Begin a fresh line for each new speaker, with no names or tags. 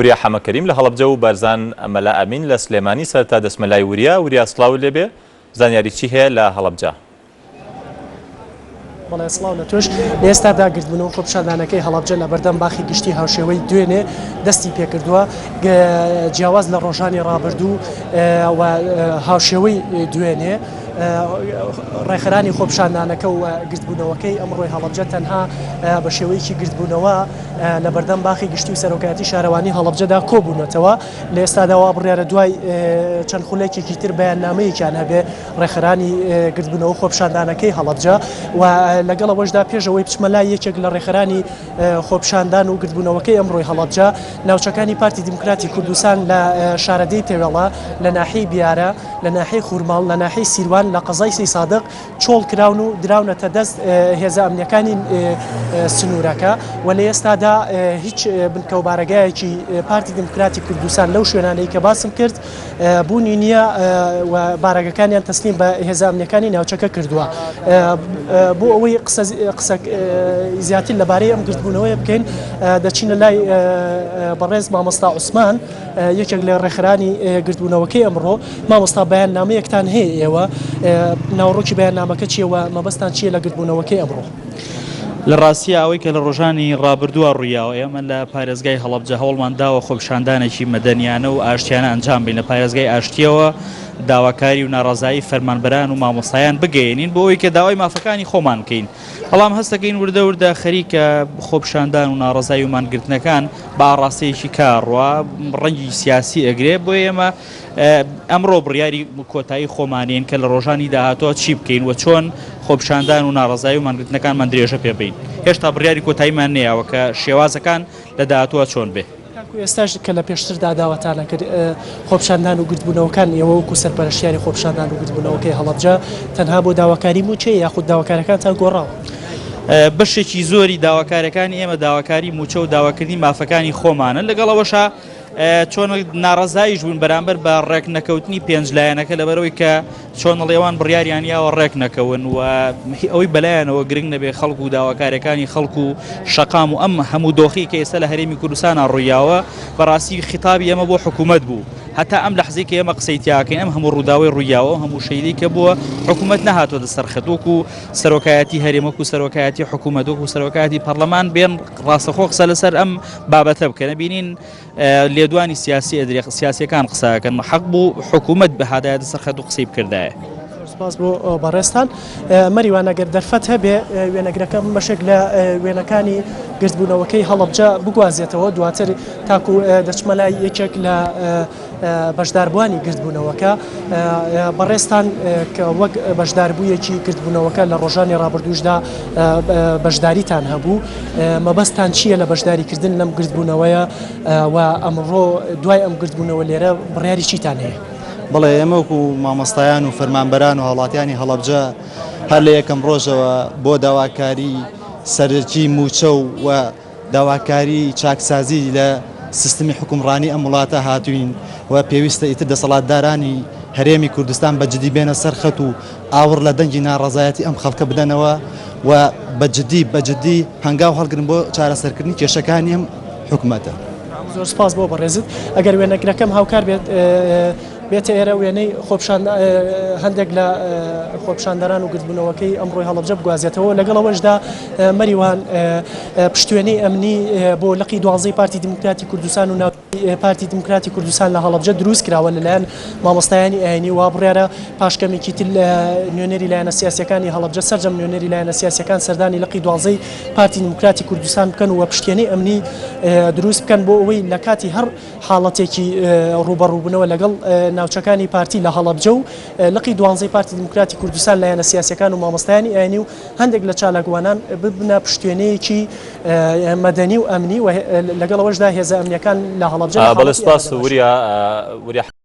وریا حەمەکەریم لە هەڵەبجە و بەرزان مەلا ئەمین لە سلێمانی سەرتا دەسمەلای وریا سڵاو لێبێ زانیاری چی هەیە لە هەڵەبجە؟
بەڵێ سڵاو لە تۆش لە ئێستا داگرتبوونەوە خۆپیشاندانەکەی هەڵەبجە لە بەردەم باخی گشتی هاوشێوەی دوێنێ دەستی پێکردووە جیاواز لە ڕۆژانی ڕابردوو و هاوشێوەی دوێنێ ڕێکخراانی خۆپیشاندانەکە و گرتبوونەوەکەی ئەمڕۆی هەڵەبجە تەنها بە شێوەیەکی گرتبوونەوە لە بەردەم باخی گشتی و سەرۆکایەتی شارەوانی هەڵەبجەدا کۆبوونەتەوە لە ئێستاداوا بڕیارە دوای چەند خولێکێکی تر بەیاننامەیەکیان هەبێ ڕێکخراانی گرتبوونەوە خۆپیشاندانەکەی هەڵەبجە و لەگەڵ ئەوەشدا پێشەوەی بچمە لای یەکێک لە ڕێکخراانی خۆپیشاندان و گرتبوونەوەکەی ئەمڕۆی هەڵەبجە ناوچەکانی پارتی دیموکراتی کوردستان لە شارەدەی تێوێڵە لە ناحیەی بیارە لە ناحیەی خوورماڵ لە ناحیەی سیروان لە قەزای سی سادق چۆڵ کراون و دراونەتە دەست هێزە ئەمنیەکانی سنوورەکە و لە ئێستادا هیچ بنکەوبارەگایەکی پارتی دیموکراتی کوردستان لەو شوێنانەی کە باسم کرد بوونی نییە و بارەگەکانیان تەسلیم بە هێزە ئەمنیەکانی ناوچەکە کردووە بۆ ئەوەی قسە زیاتر لەبارەی ئەم گرتبوونەوەی بکەین دەچینە لای بەڕێز مامۆستا عوسمان یەکێک لە ڕێکخراانی گرتبوونەوەکەی ئەمڕۆ مامۆستا بەیاننامەیەکتان هەیە ئێوە ناوڕۆکی بەیاننامەکە چیەوە مەبەستان چیە لە گرتبوونەوەکەی ئەمڕۆ؟
لە ڕاستی ئەوەی کە لە ڕۆژانی ڕابردووە ڕوویاوە ئێمە لە پارێزگای هەڵەبجە هەوڵمان داوە خۆپیشاندانێکی مەدەنیانە و ئاشتیانە ئەنجام بین لە پارێزگای ئاشتیەوە داواکاری و ناڕازایی فەرمانبەران و مامۆستایان بگەێنین بۆ ئەوەی کە داوای مافەکانی خۆمان بکەین بەڵام هەستەکەین وردە خەریکە خۆپیشاندان و ناڕازایی و مانگرتنەکان بە ئاڕاستەیەکی کارڕوە ڕەنگی سیاسی ئەگرێ بۆ ئێمە ئەمڕۆ بڕیاری کۆتایی خۆمانین کە لە ڕۆژانی داهاتوە چی بکەین و چۆن خۆپیشاندان و ناڕازایی و مانگرتنەکانمان درێژە پێ بین هێشتا بڕیاری کۆتاییمان نەیەوە کە شێوازەکان لە داهاتوە چۆن بێ
ئێستاش کە لە پێشتردا داواتانە کرد خۆپیشاندان و گرتبوونەوەکان ئێوە وەکو سەرپەرشتیاری خۆپیشاندان و گرتبوونەوەکەی هەڵەبجە تەنها بۆ داواکاری موچێ یاخود داواکارەکانتان گۆڕاوە
بەشێکی زۆری داواکارەکانی ئێمە داواکاری موچە و داواکردنی مافەکانی خۆمانە لەگەڵەوەشە چۆن ناڕزاییش بوون بەرامبەر بە ڕێک نەکەوتنی پێنجلایەنەکە لەبەرەوەی کە چۆن ئێوان بڕیاریانیاوە ڕێک نەکەون و ئەوەی بەلایەنەوە گرنگ نەبێ خەڵکو و داواکارەکانی خەڵکو و شەقام و ئەم هەموو دۆخی کە ئێستا لە هەرێمی کوردستانە ڕوویاوە بەڕاستی خیتابی ئەمە بۆ حکوومەت بوو هەتا ئەم لەحزەی کە ئێمە قسەی تیاکەین ئەم هەموو ڕووداوی ڕوویاوە هەموو شەیدی کە بووە حکوومەت نەهاتۆ دەسەرخەت وەکو سەرۆکایەتی هەرێمەک و سەرۆکایەتی حکوومەت وەکو سەرۆکایەتی پەرلەمان بێن ڕاستەخۆ قسە لەسەر ئەم بابەتە بکەن بینین لێدوانی سیاسیەکان قساکەن حەق بوو حکوومەت بەهادایە دەسەرخەت و قسەی بکردایە
سپاس بۆ بەڕێستان مەریوان ئەگەر دەرفەت هەبێ وێنەگرەکە بەشێک لە وێنەکانی گرتبوونەوەکەی هەڵەبجە بگوازێتەوە دواتر تاکو دەچمە لای یەکێک لە بەشداربووانی گرتبوونەوەکە بەڕێستان کە وەک بەشداربوویەکی گرتبوونەوەکە لە ڕۆژانی ڕابردووشدا بەشداریتان هەبوو مەبەستان چییە لە بەشداریکردن لەم گرتبوونەوەیە و ئەمڕۆ دوای ئەم گرتبوونەوە لێرە بڕیاری چیتان هەیە؟
بەڵێ ئێمە وەکو مامۆستایان و فەرمانبەران و هەوڵاتیانی هەڵەبجە هەر لە یەکەم ڕۆژەوە بۆ داواکاری سەرەکی موچە و داواکاری چاکسازی لە سیستمی حکومڕانی ئەم وڵاتە هاتوین و پێویستە ئیتر دەسەڵاتدارانی هەرێمی کوردستان بەجددی بێنە سەرخەت و ئاور لە دەنگی ناڕەزایەتی ئەم خەڵکە بدەنەوە و بەجددی هەنگاو هەڵگرن بۆ چارەسەرکردنی کێشەکانی ئەم حکوومەتە.
زۆر سپاس بۆ بەڕێزت ئەگەر وێنەگرەکەم هاوکار بێتە ئێرە وێنەی هەندێک لە خۆپیشاندەران و گرتبوونەوەکەی ئەمڕۆی هەڵەبجە بگوازێتەوە لەگەڵەوەشدا مەریوان پشتوێنەی ئەمنی بۆ لەقی 12 پارتی دیموکراتی کوردستان و ناوچەی پارتی دیموکراتی کوردستان لە هەڵەبجە دروست کراوە لەلایەن مامۆستایانی ئاینی وا بڕیارە پاشکەمێکی تر لە نوێنەری لایەنە سیاسیەکانی هەڵەبجە سەرجەم نوێنەری لایەنە سیاسیەکان سەردانی لەقی 12 پارتی دیموکراتی کوردستان بکەن و پشتێنەی ئەمنی دروست بکەن بۆ ئەوەی لە کاتی هەر حاڵەتێکی ڕوبەڕووبوونەوە لەگەڵ ناوچەکانی پارتی لە هەڵەبجە و لەقی 12 پارتی دیموکراتی کوردستان لایەنە سیاسیەکان و مامۆستایانی ئاینی و هەندێک لە چالاکوانان ببنە پشتوێنەیەکی مەدەنی و ئەمنی و لەگەڵەوەشدا هێزە ئەمنیەکان لە هەڵەبجە
بەڵێ سپاس وریا